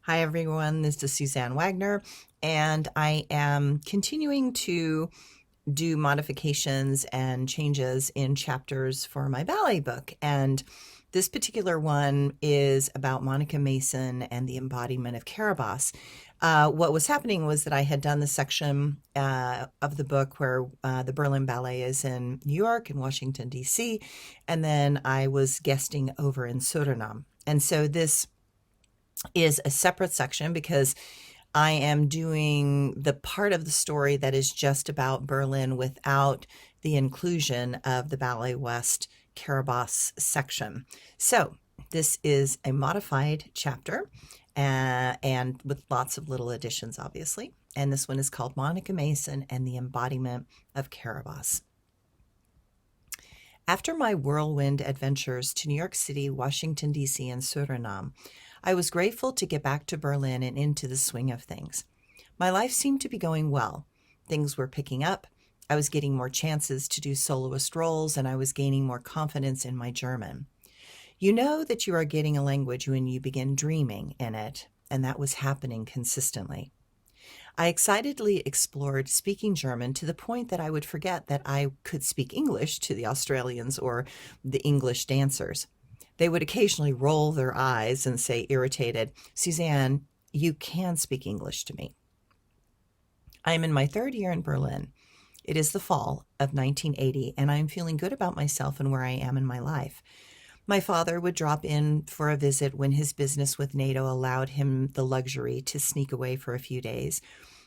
Hi, everyone. This is Suzanne Wagner, and I am continuing to do modifications and changes in chapters for my ballet book. And this particular one is about Monica Mason and the embodiment of Carabosse. What was happening was that I had done the section of the book where the Berlin Ballet is in New York and Washington, D.C., and then I was guesting over in Suriname. And so this is a separate section because I am doing the part of the story that is just about Berlin without the inclusion of the Ballet West Carabosse section. So this is a modified chapter and with lots of little additions, obviously. And this one is called Monica Mason and the Embodiment of Carabosse. After my whirlwind adventures to New York City, Washington, D.C., and Suriname, I was grateful to get back to Berlin and into the swing of things. My life seemed to be going well. Things were picking up. I was getting more chances to do soloist roles, and I was gaining more confidence in my German. You know that you are getting a language when you begin dreaming in it, and that was happening consistently. I excitedly explored speaking German to the point that I would forget that I could speak English to the Australians or the English dancers. They would occasionally roll their eyes and say, irritated, "Suzanne, you can speak English to me." I am in my third year in Berlin. It is the fall of 1980, and I am feeling good about myself and where I am in my life. My father would drop in for a visit when his business with NATO allowed him the luxury to sneak away for a few days.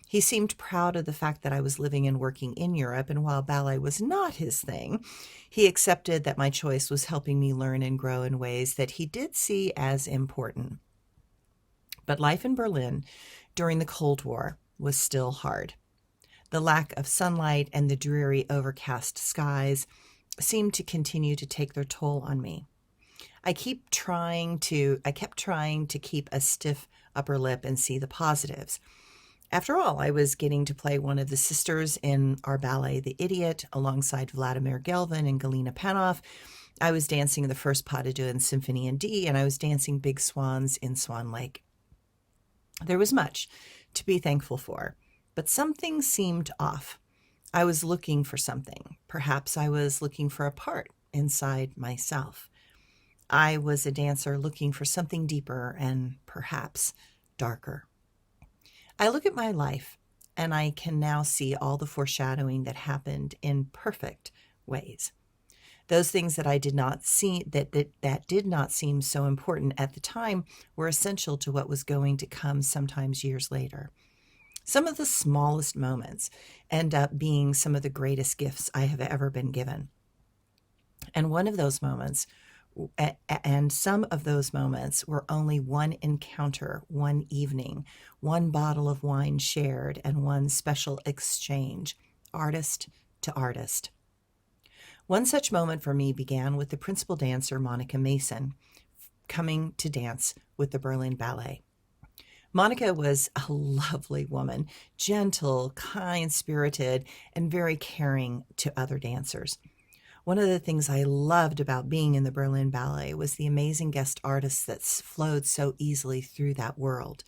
He seemed proud of the fact that I was living and working in Europe, and while ballet was not his thing, he accepted that my choice was helping me learn and grow in ways that he did see as important. But life in Berlin during the Cold War was still hard. The lack of sunlight and the dreary, overcast skies seemed to continue to take their toll on me. I kept trying to keep a stiff upper lip and see the positives. After all, I was getting to play one of the sisters in our ballet, The Idiot, alongside Vladimir Gelvin and Galina Panov. I was dancing the first pas de deux in Symphony in D, and I was dancing Big Swans in Swan Lake. There was much to be thankful for, but something seemed off. I was looking for something. Perhaps I was looking for a part inside myself. I was a dancer looking for something deeper and perhaps darker. I look at my life and I can now see all the foreshadowing that happened in perfect ways. Those things that I did not see that did not seem so important at the time were essential to what was going to come sometimes years later. Some of the smallest moments end up being some of the greatest gifts I have ever been given. And some of those moments were only one encounter, one evening, one bottle of wine shared, and one special exchange, artist to artist. One such moment for me began with the principal dancer, Monica Mason, coming to dance with the Berlin Ballet. Monica was a lovely woman, gentle, kind-spirited, and very caring to other dancers. One of the things I loved about being in the Berlin Ballet was the amazing guest artists that flowed so easily through that world.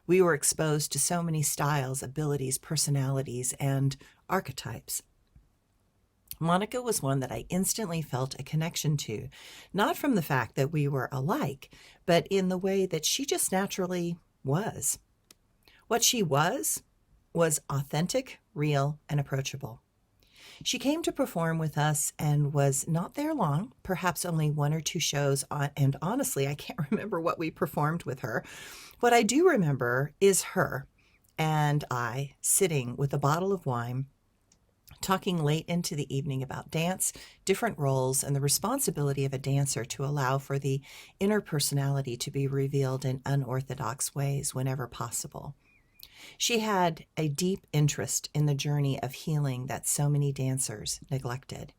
We were exposed to so many styles, abilities, personalities, and archetypes. Monica was one that I instantly felt a connection to, not from the fact that we were alike, but in the way that she just naturally was. What she was authentic, real, and approachable. She came to perform with us and was not there long, perhaps only one or two shows, and honestly, I can't remember what we performed with her. What I do remember is her and I sitting with a bottle of wine, talking late into the evening about dance, different roles, and the responsibility of a dancer to allow for the inner personality to be revealed in unorthodox ways whenever possible. She had a deep interest in the journey of healing that so many dancers neglected.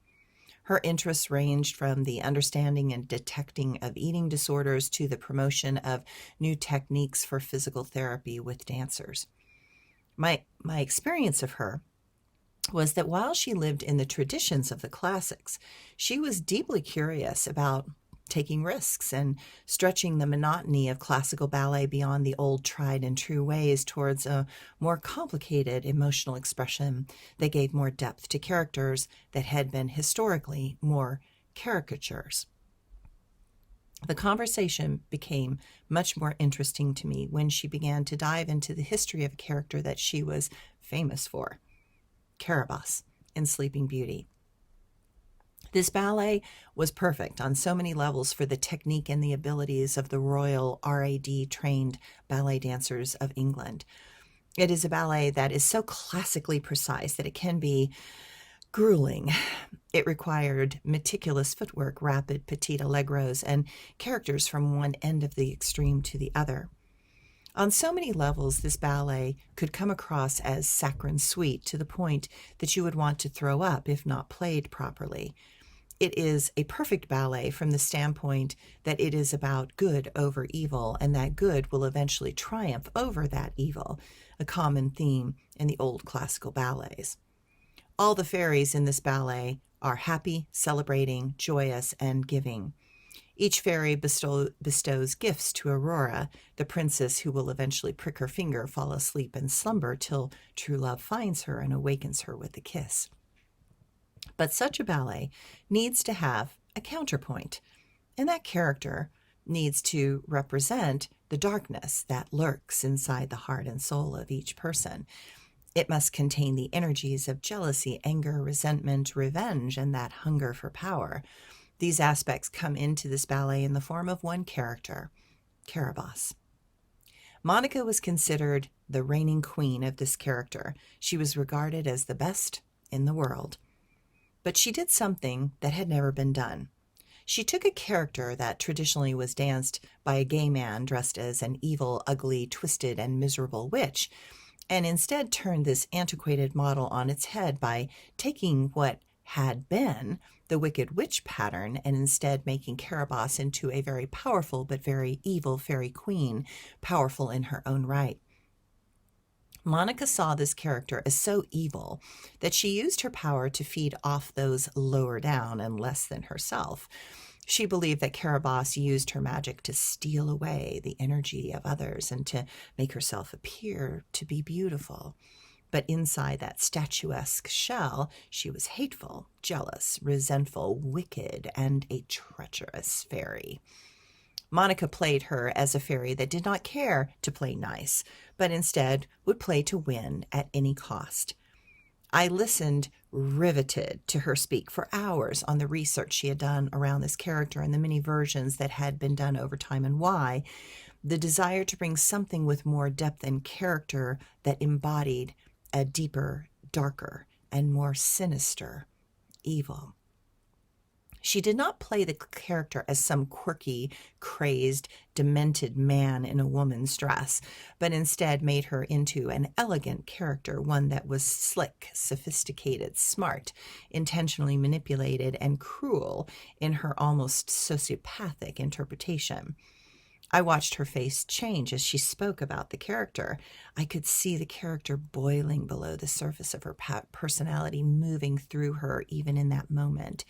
Her interests ranged from the understanding and detecting of eating disorders to the promotion of new techniques for physical therapy with dancers. My experience of her was that while she lived in the traditions of the classics, she was deeply curious about taking risks and stretching the monotony of classical ballet beyond the old tried and true ways towards a more complicated emotional expression that gave more depth to characters that had been historically more caricatures. The conversation became much more interesting to me when she began to dive into the history of a character that she was famous for, Carabosse in Sleeping Beauty. This ballet was perfect on so many levels for the technique and the abilities of the Royal RAD-trained ballet dancers of England. It is a ballet that is so classically precise that it can be grueling. It required meticulous footwork, rapid petit allegros, and characters from one end of the extreme to the other. On so many levels, this ballet could come across as saccharine sweet to the point that you would want to throw up if not played properly. It is a perfect ballet from the standpoint that it is about good over evil, and that good will eventually triumph over that evil, a common theme in the old classical ballets. All the fairies in this ballet are happy, celebrating, joyous, and giving. Each fairy bestows gifts to Aurora, the princess who will eventually prick her finger, fall asleep, and slumber till true love finds her and awakens her with a kiss. But such a ballet needs to have a counterpoint, and that character needs to represent the darkness that lurks inside the heart and soul of each person. It must contain the energies of jealousy, anger, resentment, revenge, and that hunger for power. These aspects come into this ballet in the form of one character, Carabosse. Monica was considered the reigning queen of this character. She was regarded as the best in the world. But she did something that had never been done. She took a character that traditionally was danced by a gay man dressed as an evil, ugly, twisted, and miserable witch, and instead turned this antiquated model on its head by taking what had been the Wicked Witch pattern and instead making Carabosse into a very powerful but very evil fairy queen, powerful in her own right. Monica saw this character as so evil that she used her power to feed off those lower down and less than herself. She believed that Carabosse used her magic to steal away the energy of others and to make herself appear to be beautiful. But inside that statuesque shell, she was hateful, jealous, resentful, wicked, and a treacherous fairy. Monica played her as a fairy that did not care to play nice, but instead would play to win at any cost. I listened riveted to her speak for hours on the research she had done around this character and the many versions that had been done over time and why. The desire to bring something with more depth and character that embodied a deeper, darker, and more sinister evil. She did not play the character as some quirky, crazed, demented man in a woman's dress, but instead made her into an elegant character, one that was slick, sophisticated, smart, intentionally manipulated, and cruel in her almost sociopathic interpretation. I watched her face change as she spoke about the character. I could see the character boiling below the surface of her personality, moving through her even in that moment.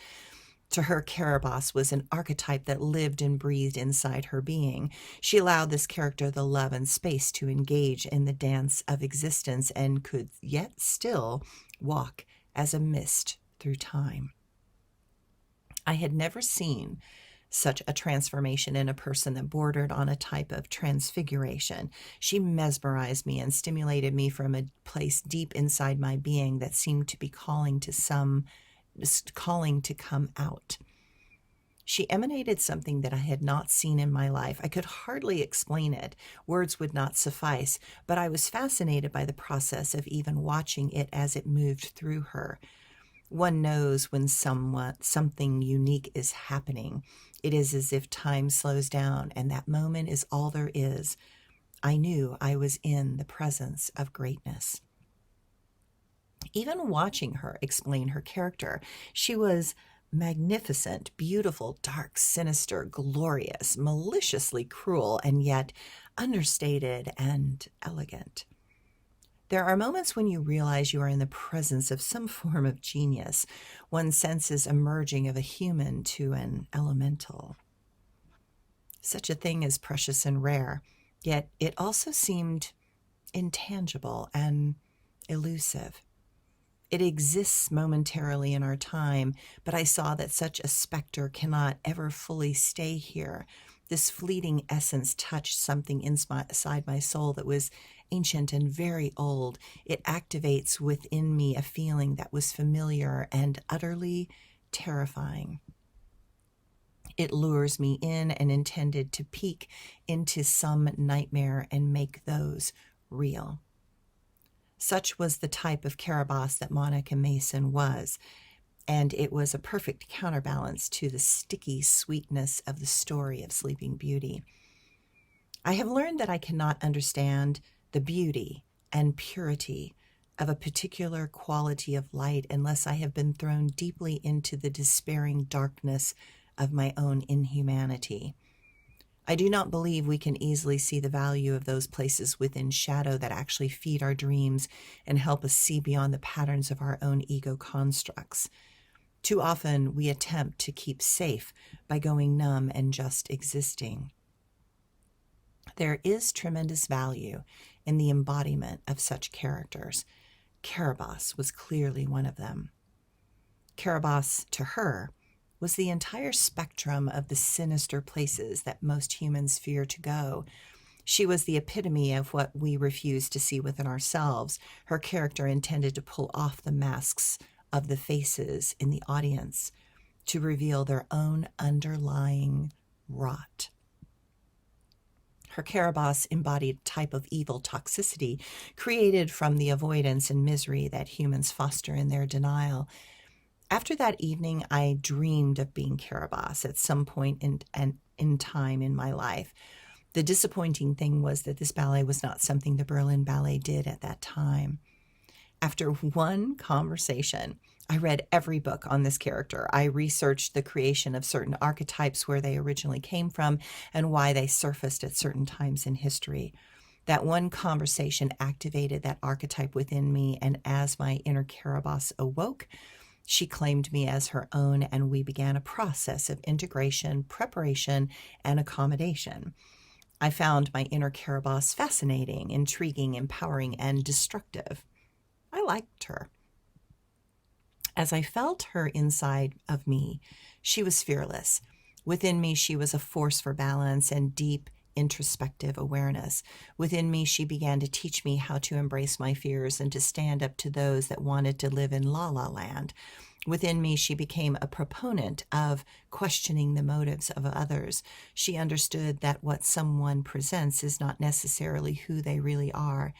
To her, Carabosse was an archetype that lived and breathed inside her being. She allowed this character the love and space to engage in the dance of existence and could yet still walk as a mist through time. I had never seen such a transformation in a person that bordered on a type of transfiguration. She mesmerized me and stimulated me from a place deep inside my being that seemed to be calling to come out. She emanated something that I had not seen in my life. I could hardly explain it. Words would not suffice, but I was fascinated by the process of even watching it as it moved through her. One knows when something unique is happening. It is as if time slows down, and that moment is all there is. I knew I was in the presence of greatness. Even watching her explain her character, she was magnificent, beautiful, dark, sinister, glorious, maliciously cruel, and yet understated and elegant. There are moments when you realize you are in the presence of some form of genius. One senses a merging of a human to an elemental. such a thing as precious and rare, yet it also seemed intangible and elusive. It exists momentarily in our time, but I saw that such a specter cannot ever fully stay here. This fleeting essence touched something inside my soul that was ancient and very old. It activates within me a feeling that was familiar and utterly terrifying. It lures me in and intended to peek into some nightmare and make those real. Such was the type of Carabosse that Monica Mason was, and it was a perfect counterbalance to the sticky sweetness of the story of Sleeping Beauty. I have learned that I cannot understand the beauty and purity of a particular quality of light unless I have been thrown deeply into the despairing darkness of my own inhumanity. I do not believe we can easily see the value of those places within shadow that actually feed our dreams and help us see beyond the patterns of our own ego constructs. Too often we attempt to keep safe by going numb and just existing. There is tremendous value in the embodiment of such characters. Carabosse was clearly one of them. Carabosse, to her, was the entire spectrum of the sinister places that most humans fear to go. She was the epitome of what we refuse to see within ourselves. Her character intended to pull off the masks of the faces in the audience to reveal their own underlying rot. Her Carabosse embodied a type of evil toxicity created from the avoidance and misery that humans foster in their denial. After that evening, I dreamed of being Carabosse at some point in time in my life. The disappointing thing was that this ballet was not something the Berlin Ballet did at that time. After one conversation, I read every book on this character. I researched the creation of certain archetypes, where they originally came from, and why they surfaced at certain times in history. That one conversation activated that archetype within me, and as my inner Carabosse awoke, she claimed me as her own, and we began a process of integration, preparation, and accommodation. I found my inner Carabosse fascinating, intriguing, empowering, and destructive. I liked her. As I felt her inside of me, she was fearless. Within me, she was a force for balance and deep introspective awareness. Within me, she began to teach me how to embrace my fears and to stand up to those that wanted to live in La La Land. Within me, she became a proponent of questioning the motives of others. She understood that what someone presents is not necessarily who they really are,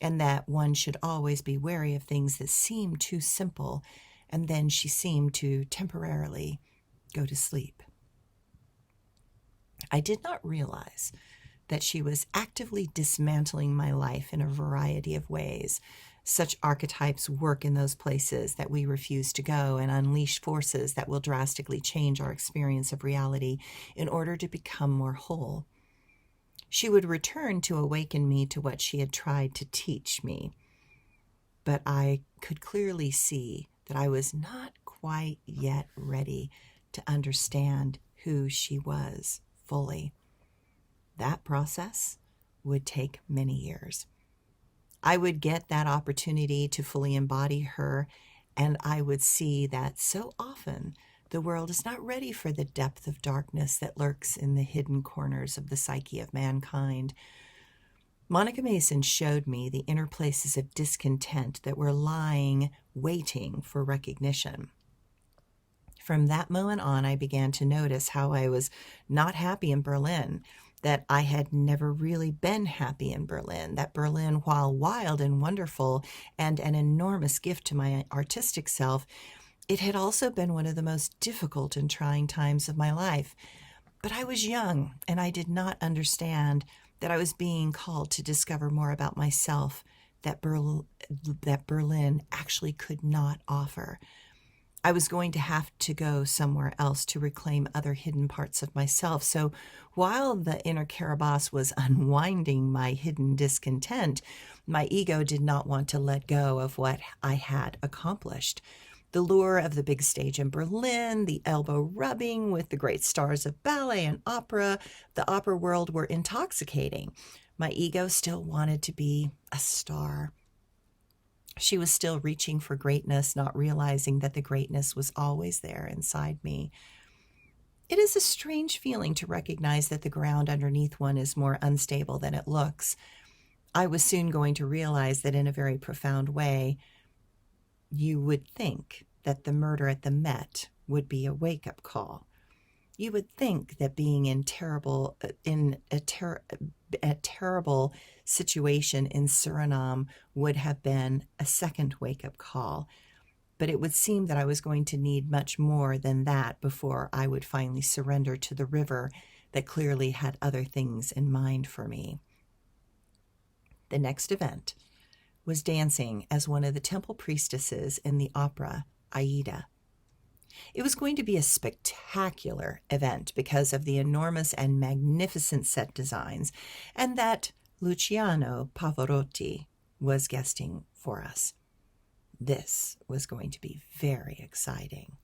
and that one should always be wary of things that seem too simple, and then she seemed to temporarily go to sleep. I did not realize that she was actively dismantling my life in a variety of ways. Such archetypes work in those places that we refuse to go and unleash forces that will drastically change our experience of reality in order to become more whole. She would return to awaken me to what she had tried to teach me, but I could clearly see that I was not quite yet ready to understand who she was fully. That process would take many years. I would get that opportunity to fully embody her, and I would see that so often the world is not ready for the depth of darkness that lurks in the hidden corners of the psyche of mankind. Monica Mason showed me the inner places of discontent that were lying, waiting for recognition. From that moment on, I began to notice how I was not happy in Berlin, that I had never really been happy in Berlin, that Berlin, while wild and wonderful and an enormous gift to my artistic self, it had also been one of the most difficult and trying times of my life. But I was young, and I did not understand that I was being called to discover more about myself that Berlin actually could not offer. I was going to have to go somewhere else to reclaim other hidden parts of myself. So while the inner Carabosse was unwinding my hidden discontent, my ego did not want to let go of what I had accomplished. The lure of the big stage in Berlin, the elbow rubbing with the great stars of ballet and opera, the opera world were intoxicating. My ego still wanted to be a star. She was still reaching for greatness, not realizing that the greatness was always there inside me. It is a strange feeling to recognize that the ground underneath one is more unstable than it looks. I was soon going to realize that in a very profound way, you would think that the murder at the Met would be a wake-up call. You would think that being in a terrible situation in Suriname would have been a second wake-up call. But it would seem that I was going to need much more than that before I would finally surrender to the river that clearly had other things in mind for me. The next event was dancing as one of the temple priestesses in the opera Aida. It was going to be a spectacular event because of the enormous and magnificent set designs, and that Luciano Pavarotti was guesting for us. This was going to be very exciting.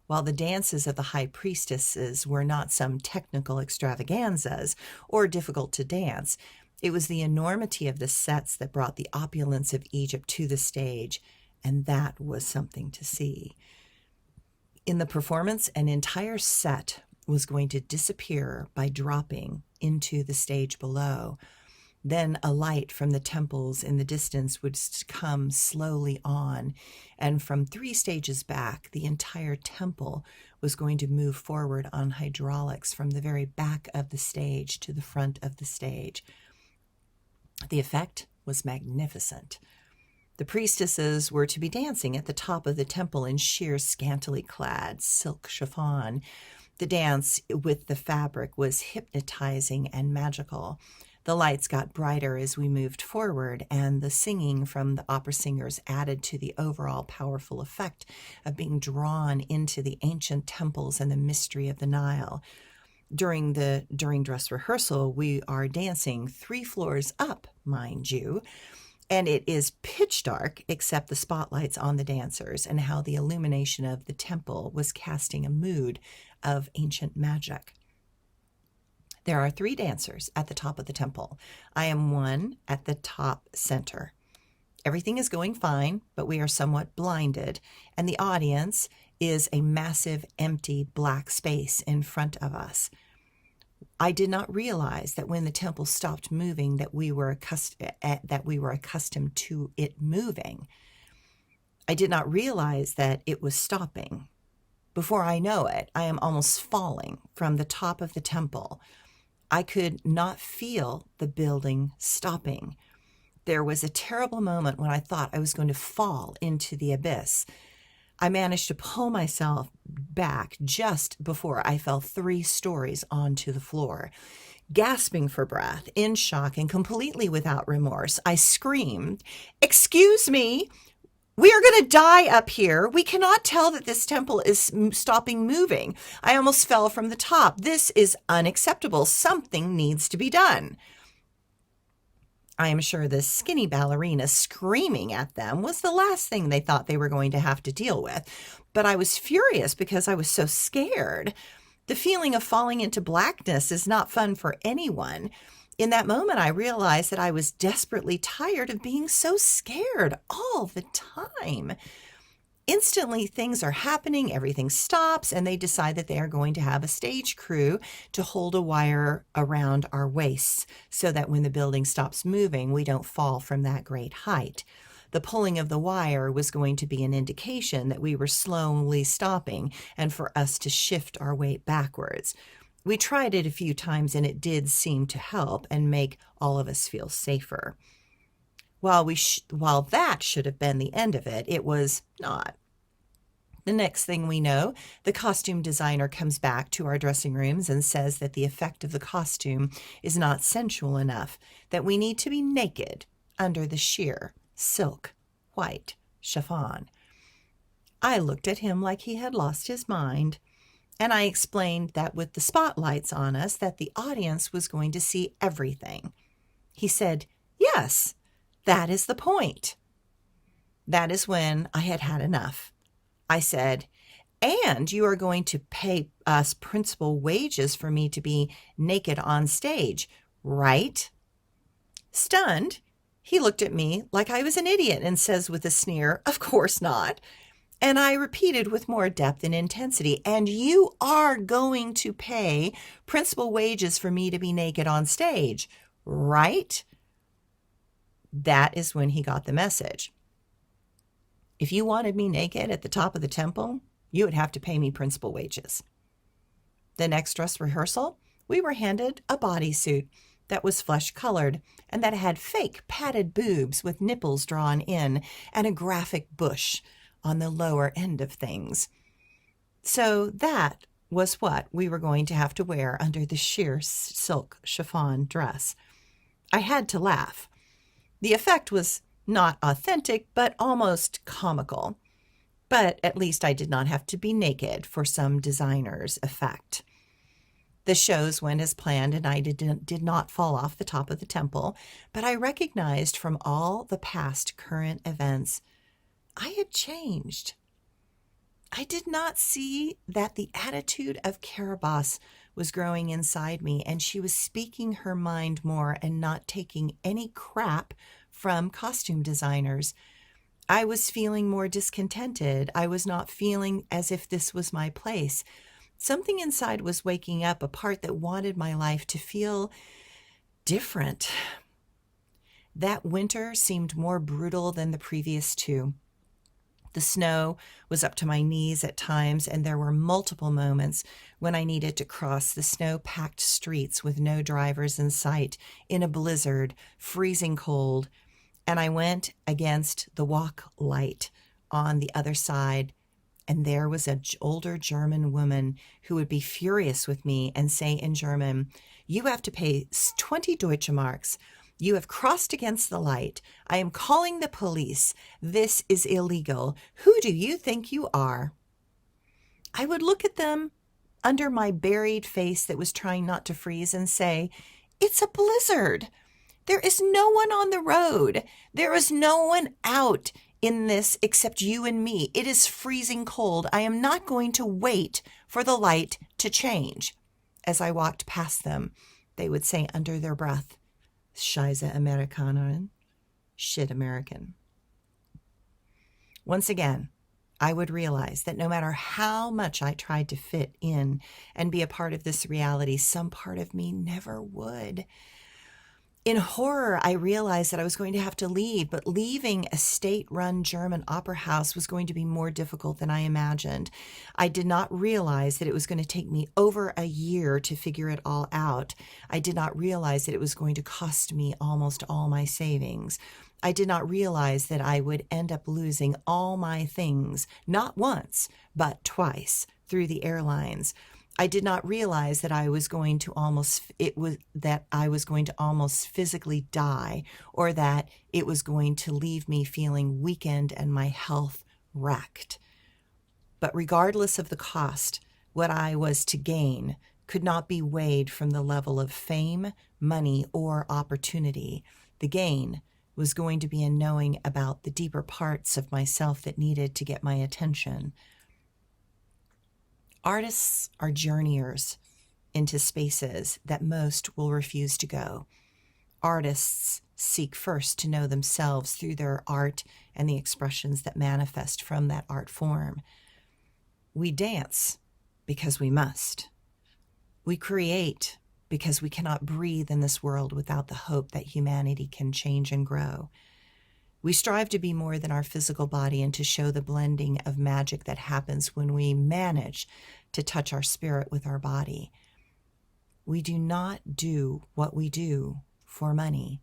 While the dances of the high priestesses were not some technical extravaganzas or difficult to dance, it was the enormity of the sets that brought the opulence of Egypt to the stage, and that was something to see. In the performance, an entire set was going to disappear by dropping into the stage below. Then a light from the temples in the distance would come slowly on, and from 3 stages back, the entire temple was going to move forward on hydraulics from the very back of the stage to the front of the stage. The effect was magnificent. The priestesses were to be dancing at the top of the temple in sheer scantily clad silk chiffon. The dance with the fabric was hypnotizing and magical. The lights got brighter as we moved forward, and the singing from the opera singers added to the overall powerful effect of being drawn into the ancient temples and the mystery of the Nile. During dress rehearsal, we are dancing 3 floors up, mind you, and it is pitch dark except the spotlights on the dancers and how the illumination of the temple was casting a mood of ancient magic. There are 3 dancers at the top of the temple. I am one at the top center. Everything is going fine, but we are somewhat blinded, and the audience is a massive, empty, black space in front of us. I did not realize that when the temple stopped moving that we were accustomed to it moving. I did not realize that it was stopping. Before I know it, I am almost falling from the top of the temple. I could not feel the building stopping. There was a terrible moment when I thought I was going to fall into the abyss. I managed to pull myself back just before I fell 3 stories onto the floor. Gasping for breath, in shock, and completely without remorse, I screamed, "Excuse me! We are going to die up here. We cannot tell that this temple is stopping moving. I almost fell from the top. This is unacceptable. Something needs to be done." I am sure the skinny ballerina screaming at them was the last thing they thought they were going to have to deal with. But I was furious because I was so scared. The feeling of falling into blackness is not fun for anyone. In that moment, I realized that I was desperately tired of being so scared all the time. Instantly, things are happening, everything stops, and they decide that they are going to have a stage crew to hold a wire around our waists so that when the building stops moving, we don't fall from that great height. The pulling of the wire was going to be an indication that we were slowly stopping and for us to shift our weight backwards. We tried it a few times, and it did seem to help and make all of us feel safer. While that should have been the end of it, it was not. The next thing we know, the costume designer comes back to our dressing rooms and says that the effect of the costume is not sensual enough, that we need to be naked under the sheer silk white chiffon. I looked at him like he had lost his mind, and I explained that with the spotlights on us, that the audience was going to see everything. He said, "Yes, that is the point." That is when I had had enough. I said, and you are going to pay us principal wages for me to be naked on stage, right? Stunned, he looked at me like I was an idiot and says with a sneer, "Of course not." And I repeated with more depth and intensity, "And you are going to pay principal wages for me to be naked on stage, right?" That is when he got the message. If you wanted me naked at the top of the temple, you would have to pay me principal wages. The next dress rehearsal, we were handed a bodysuit that was flesh-colored and that had fake padded boobs with nipples drawn in and a graphic bush on the lower end of things. So that was what we were going to have to wear under the sheer silk chiffon dress. I had to laugh. The effect was not authentic, but almost comical. But at least I did not have to be naked for some designer's effect. The shows went as planned, and I did not fall off the top of the temple, but I recognized from all the past current events, I had changed. I did not see that the attitude of Carabosse was growing inside me, and she was speaking her mind more and not taking any crap from costume designers. I was feeling more discontented. I was not feeling as if this was my place. Something inside was waking up, a part that wanted my life to feel different. That winter seemed more brutal than the previous two. The snow was up to my knees at times, and there were multiple moments when I needed to cross the snow-packed streets with no drivers in sight, in a blizzard, freezing cold, and I went against the walk light on the other side, and there was an older German woman who would be furious with me and say in German, "You have to pay 20 Deutsche Marks. You have crossed against the light. I am calling the police. This is illegal. Who do you think you are?" I would look at them under my buried face that was trying not to freeze and say, "It's a blizzard. There is no one on the road. There is no one out in this except you and me. It is freezing cold. I am not going to wait for the light to change." As I walked past them, they would say under their breath, "Scheiße Amerikanerin," shit American. Once again, I would realize that no matter how much I tried to fit in and be a part of this reality, some part of me never would. In horror, I realized that I was going to have to leave, but leaving a state-run German opera house was going to be more difficult than I imagined. I did not realize that it was going to take me over a year to figure it all out. I did not realize that it was going to cost me almost all my savings. I did not realize that I would end up losing all my things, not once, but twice, through the airlines. I did not realize that I was going to almost physically die, or that it was going to leave me feeling weakened and my health wrecked. But regardless of the cost, what I was to gain could not be weighed from the level of fame, money, or opportunity. The gain was going to be in knowing about the deeper parts of myself that needed to get my attention. Artists are journeyers into spaces that most will refuse to go. Artists seek first to know themselves through their art and the expressions that manifest from that art form. We dance because we must. We create because we cannot breathe in this world without the hope that humanity can change and grow. We strive to be more than our physical body and to show the blending of magic that happens when we manage to touch our spirit with our body. We do not do what we do for money.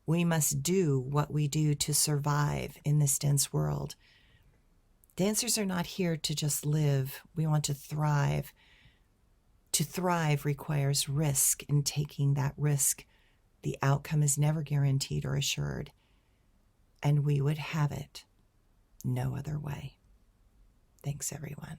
We must do what we do to survive in this dense world. Dancers are not here to just live. We want to thrive. To thrive requires risk, and taking that risk, the outcome is never guaranteed or assured. And we would have it no other way. Thanks, everyone.